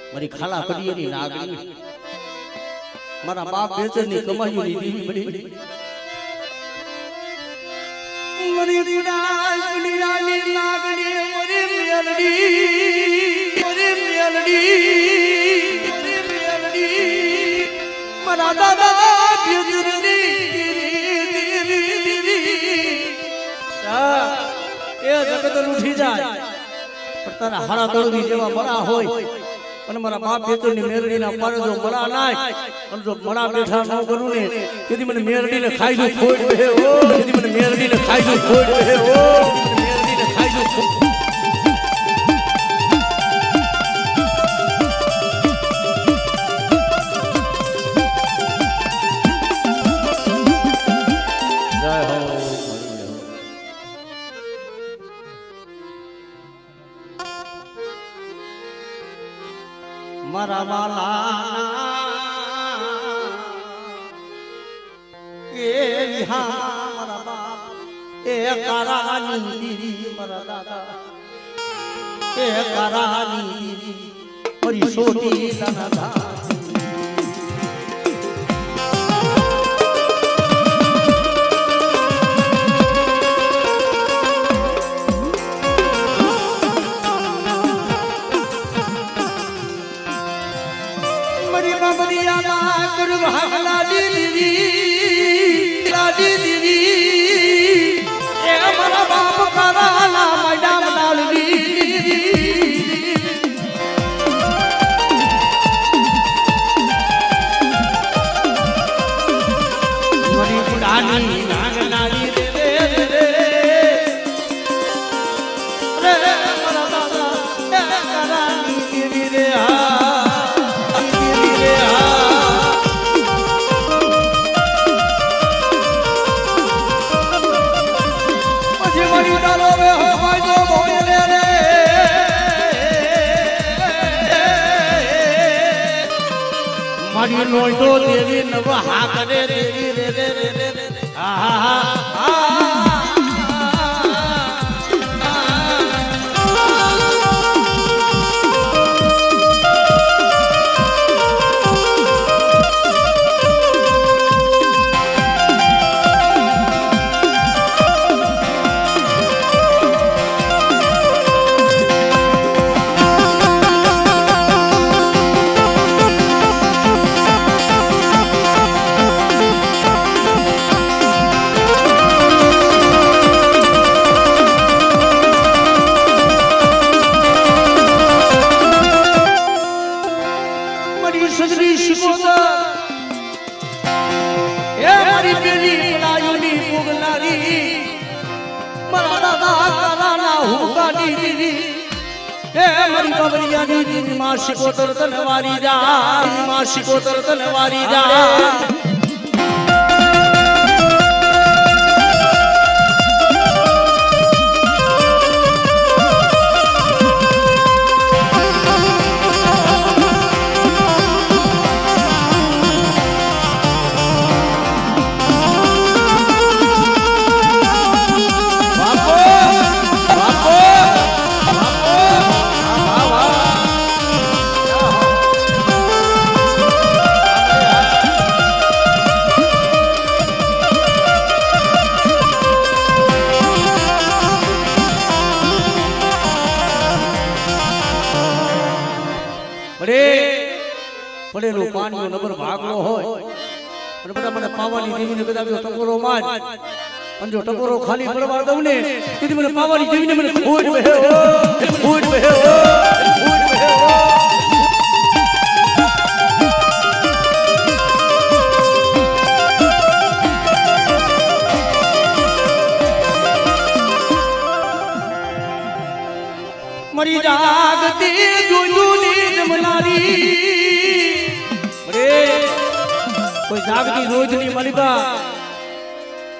મારી ખાલા પડીએની નાગણી મારા બાપ બેચરની કમાઈની દીવી પડી મારી દીડાની નાગણી મારી મેલડી મારા દાદા બેચરની એ જગત ઉઠી જાય પણ તારા હારા દોડવી જેવા બળા હોય અને મારા બાપ બેચરની મેરડીના પાડે જો બળા નાય અને જો બળા બેઠા ન કરું ને તેથી મને મેરડીને ખાઈ દઉં ખોડ બે ઓ તેથી મને મેરડીને ખાઈ દઉં ખોડ બે ઓ મેરડીને ખાઈ દઉં જય હો મારા વાલા એ મારા બાપ એ કારાની મારા દાદા એ કારાની મારી સોટી દાદા મારી બાબરિયામાં કરું હાલાડી દીદી લાડી દીદી એ મારા બાપ કારાના મેદાન ડાલવી મારી પુડાની નાગનારી રે રે મારા દાદા એ કારાની દીદી રે મારી નોંધો દેવી નવ હા કરે દેવી રે રે રે રે શિકોતર તલવારી જા શિકોતર તલવારી જા પડેલું પાણીનો નંબર ભાગલો હોય અને બધા મને પાવાની દેવીને બધા ટકોરો માર અને જો ટકોરો ખાલી પડવા દઉં ને તેથી મને પાવાની દેવીને મને ખોટ બેહ્યો ખોટ બેહ્યો ખોટ બેહ્યો મરી જાગતી જુજુની જમનારી કોઈ જાગતી રોજની મલિકા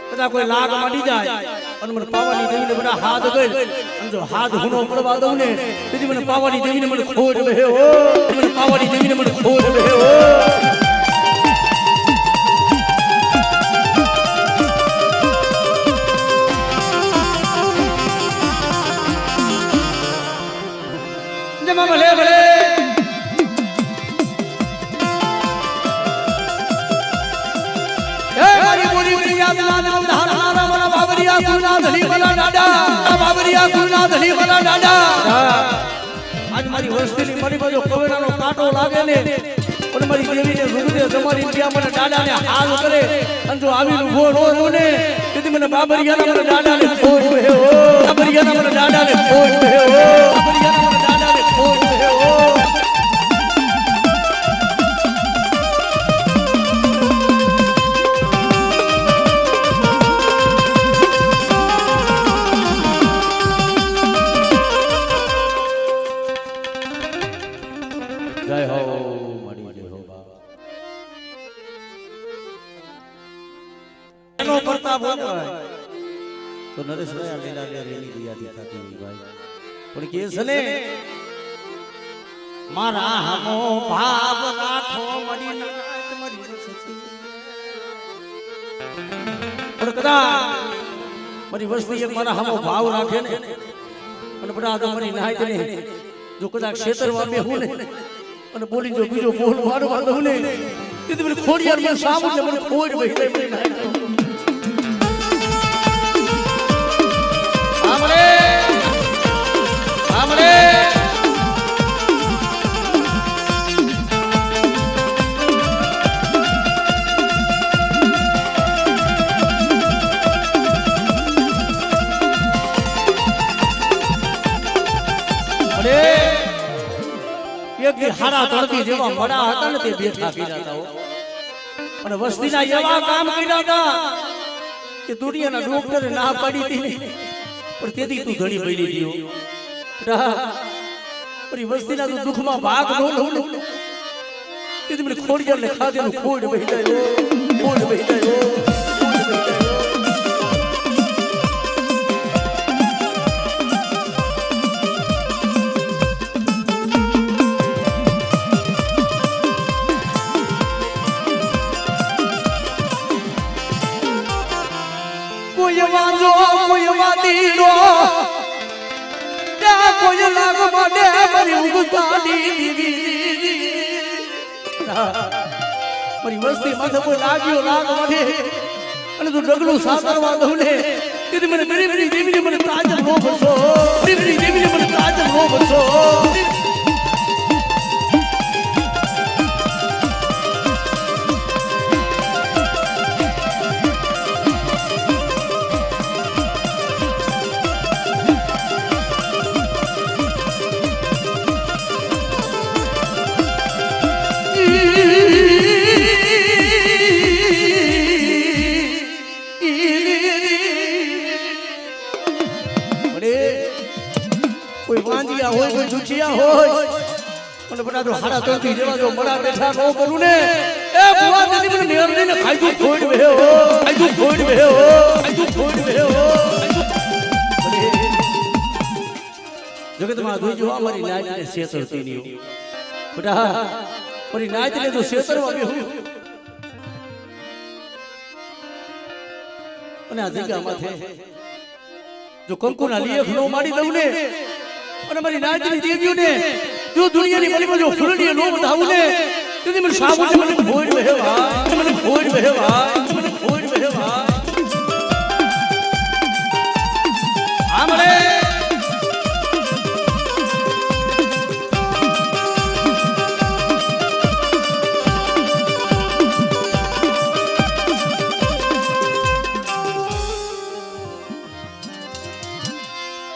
બધા કોઈ લાગ માંડી જાય અને મને પાવાની દેવીને બધા હાથ ગઈ અને જો હાથ હુનો પડવા દઉં ને તેથી મને પાવાની દેવીને મને ખોટ બેહ્યો મને પાવાની દેવીને મને ખોટ બેહ્યો જમા ભલે ભલે આજ મારી વસ્તીની મારી બાજુ કવેરાનો કાંટો લાગે ને પણ મારી દેવીને રૂગદે તમારી ત્યાં મને દાદાને હાલ કરે અને જો આવીને ઉભો નો ને તેથી મને બાબરિયાના મને દાદાને ખોટ બેહ્યો બાબરિયાના મને દાદાને ખોટ બેહ્યો બાબરિયાના મને દાદાને ખોટ બેહ્યો જય હો મળી જય હો એનો પ્રતાપ હોય તો નરેશભાઈ આ લીલા રેલી દિયાથી થતી હોય ભાઈ પણ કે છે ને મારા હમો ભાવ રાખો મળી નાથ મરી સસી પણ કદાચ મારી વસ્તી એક મારા હમો ભાવ રાખે ને અને બધા તમારી નાય ને જો કદાચ ક્ષેત્રમાં બેહું ને અને બોલી જો બીજો બોલ મારવા દઉં ને તેથી મને ખોડિયાર મને સામું ને મને ખોડ બેહી મને નાય આમરે આમરે એક હારા તળતી જેવા મડા હતા ને તે બેઠા કર્યા હતા અને વસ્તીના એવા કામ કર્યા હતા કે દુનિયાના ડોક્ટરે ના પાડી હતી પણ તેથી તું ધણી પડી ગયો પણ વસ્તીના તું દુઃખમાં ભાગ નો લઉં તેથી મને ખોડિયાર ને ખાધેલું ખોડ બેઠાયો ખોડ બેઠાયો કોઈ વાંજો કોઈ વાદીનો ત્યાં કોઈ લાગ મને મારી ઉગતાની મારી વસ્તી માથે કોઈ લાગ્યો લાગ મને અને તું ડગલું સાતરવા દઉં ને તેથી મને ગરીબની દેવીને મને તાજલ નો બસો ગરીબની દેવીને મને તાજલ નો બસો કોઈ વાંજિયા હોય કોઈ દુખિયા હોય અને બધા તો હાડા તોડતી જેવા જો મડા બેઠા નો કરું ને એ બુઆ તેની મને મેર દઈને ખાઈતું છોડ વેહો ખાઈતું છોડ વેહો ખાઈતું છોડ વેહો જગતમાં જોજો અમારી નાચને શેતરતી ની બધા મારી નાચને તો શેતરવા બેહું અને આ જગ્યા માથે જો કંકુના લેખ નો માડી દઉં ને અને મારી નાચની દેવીઓને જો દુનિયાની મલીમાં જો ફૂલડીએ નો બતાવું ને તેથી મને સાબુ મને ખોડ વહેવા મને ખોડ વહેવા મને ખોડ વહેવા આમરે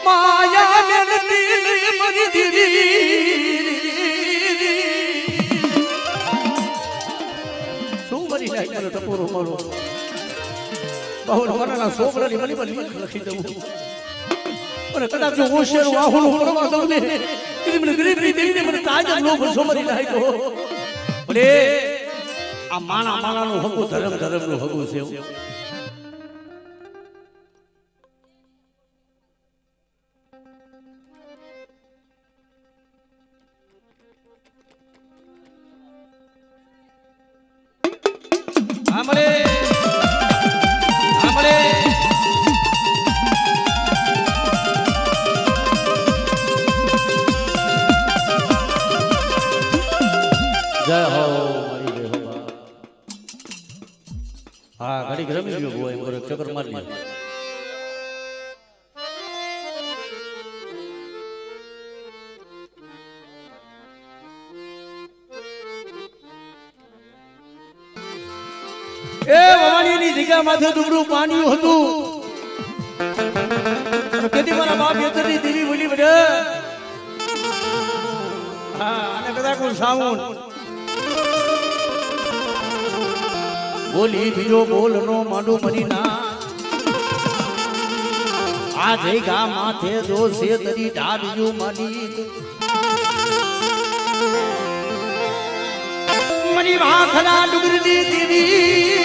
માયા મેલતી મરી દીવી શું મરી જાય મને ટપોરો મારો બાહુલ મનાના સોબરાની મલી મલી લખી દઉં અને કદાચ જો હોશિયાર વાહુનું કરવા દઉં ને એટલે મને ગરીબની દેવીને મને તાજા નો ભરસો મરી જાય તો ભલે આ માણા માણાનું હગું ધર્મ ધર્મનું હગું છે આમરે આમરે જય હો મારી જય હો હા ઘડી રમી ગયો ગો એમ કરે ચક્કર મારી લ્યો એ ભવાનીની જગ્યા માથે ડુબરું પાણી હતું કેદી મારા બાપ યતની દેવી બોલી બડે હા અને કદા કોણ સાઉન બોલી બીજો બોલ નો માંડો મરી ના આ જગ્યા માથે જો સે તરી ઢાળ્યું માડી મની વાખલા ડુગરની દેવી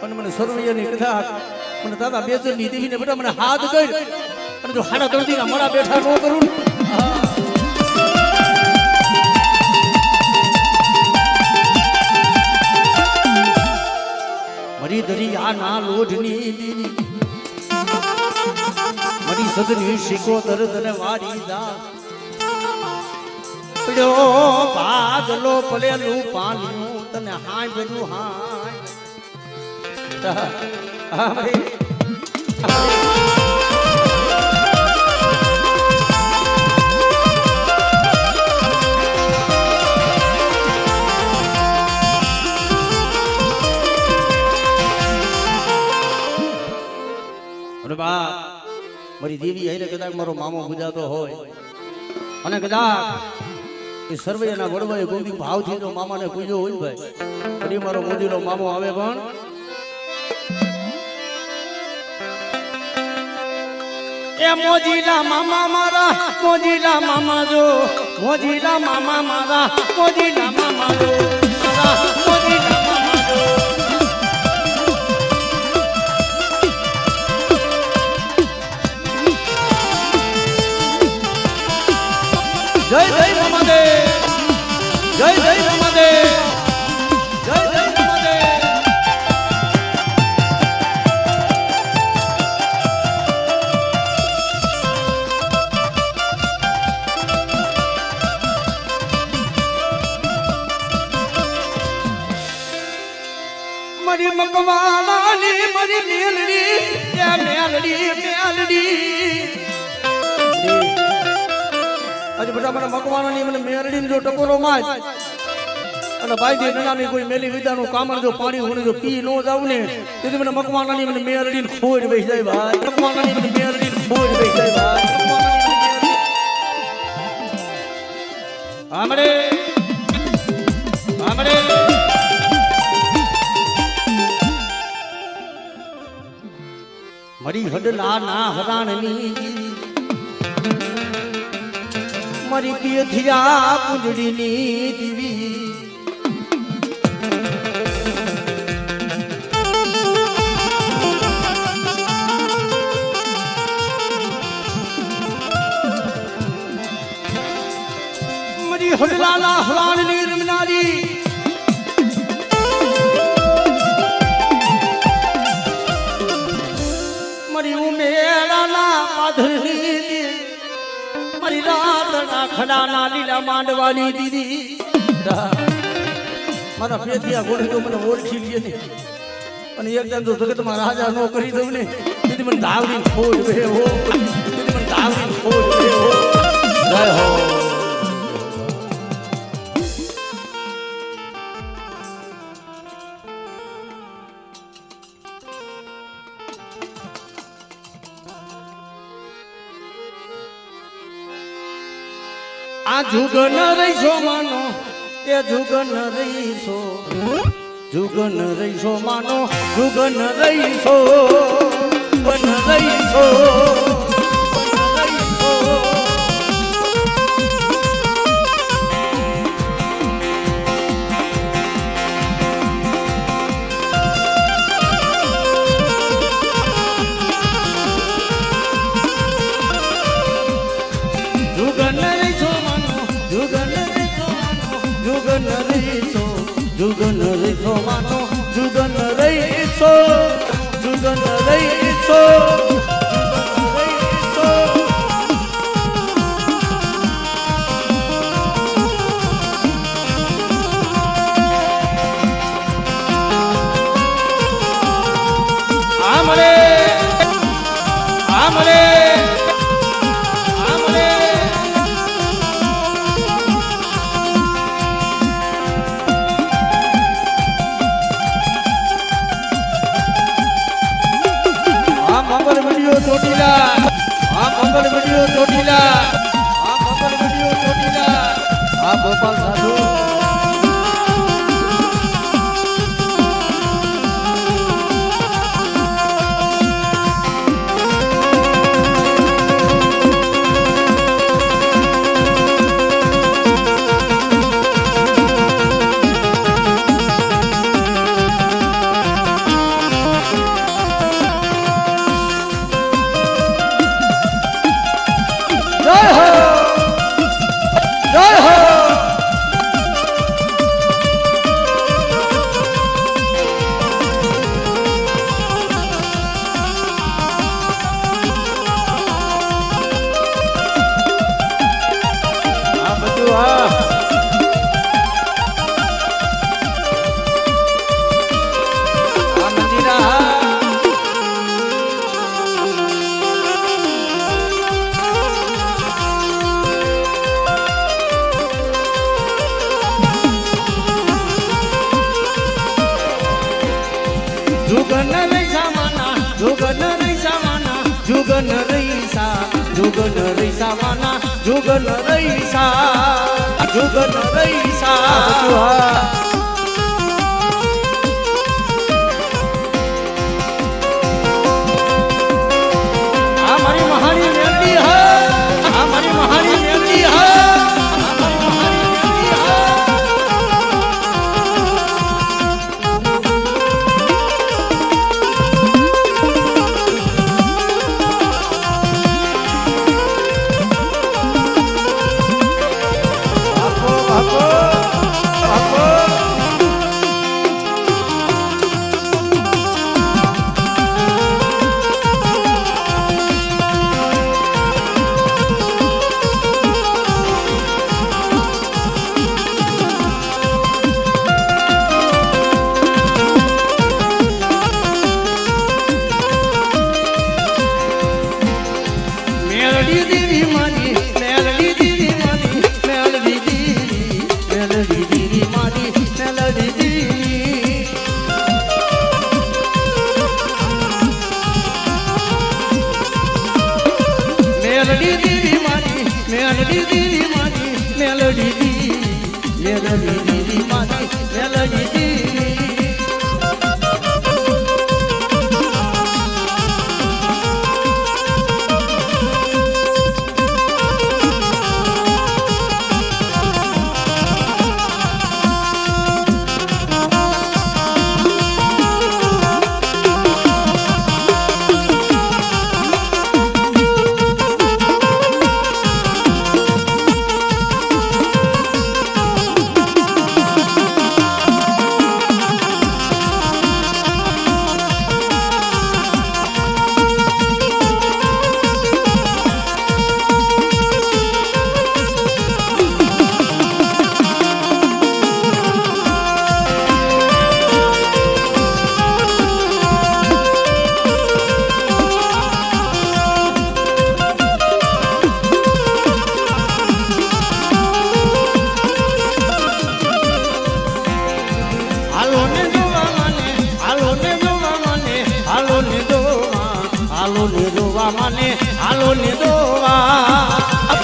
અને મને સર્વૈયાની કથા મને દાદા બેચરની દેવીને બેટા મને હાથ કરી અને જો હાડા દર્દીના મળા બેઠા ન કરું મરી દરિયા ના લોઢની દેવી મરી સદની શીખો દર્દ ને વારી દા પડ્યો બાદલો પડેલું પાણી તને હાય બધું હાય મારી દેવી આઈને કદાચ મારો મામો ગુજાતો હોય અને કદાચ એ સર્વૈયાના વડવાએ ગોવિંદ ભાવથી જો મામાને પૂજ્યો હોય ભાઈ ફરી મારો મોજીલો મામો આવે પણ એ મોજીલા મામા મારા મોજીલા મામા જો મોજીલા મામા મારા મોજીલા મામા જો મારા મોજીલા મામા જો જય જય મામાદે જય જય મામાદે જય જય મામાદે મરી મકવાલાની મરી મેલડી એ મેલડી મેલડી આજે બધા મને મકવાનાની મને મેરડીને જો ટકોરો માજ અને બાઈજી નનાની કોઈ મેલી વિદાનું કામણ જો પાણી હું જો પી નો જાવ ને તેથી મને મકવાનાની મને મેરડીને ખોડ બેસી જાય ભાઈ મકવાનાની મને મેરડીને ખોડ બેસી જાય ભાઈ આમરે આમરે મરી હડલા ના હરાણની મારી પિયથિયા પૂંજડીની દીવી મારી હડલાલા હલાણની રમનારી મારી ઉમેરાના પાધરની મારી રાતના ખડાના લીલા માંડવાની દીદી મારા પેથિયા ઘોડે તો મને ઓળખી લે ને અને એકદમ જો જગતમાં રાજા નો કરી દઉં ને તેથી મને ધાવડી ખોડ બે હો તેથી મને ધાવડી ખોડ બે હો જય હો આ જુગન રહીશો માનો તે જુગન રહીશો જુગન રહીશો માનો જુગન રહીશો વન રહીશો જુગન રહીશો માનો જુગન રહીશો જુગન રહીશો આમરે આમરે ચોટીલા આ મંગળ વિડિયો ચોટીલા આ મંગળ વિડિયો ચોટીલા આ ગોપાલ સાધુ જુગન રૈસા માના જુગન રૈસા જુગન રૈસા માના જુગન રૈસા જુગન રૈસા આ મારી મહાની મેલડી હા આ મારી મહાની મેલડી હા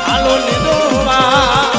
હાલો ને દોવા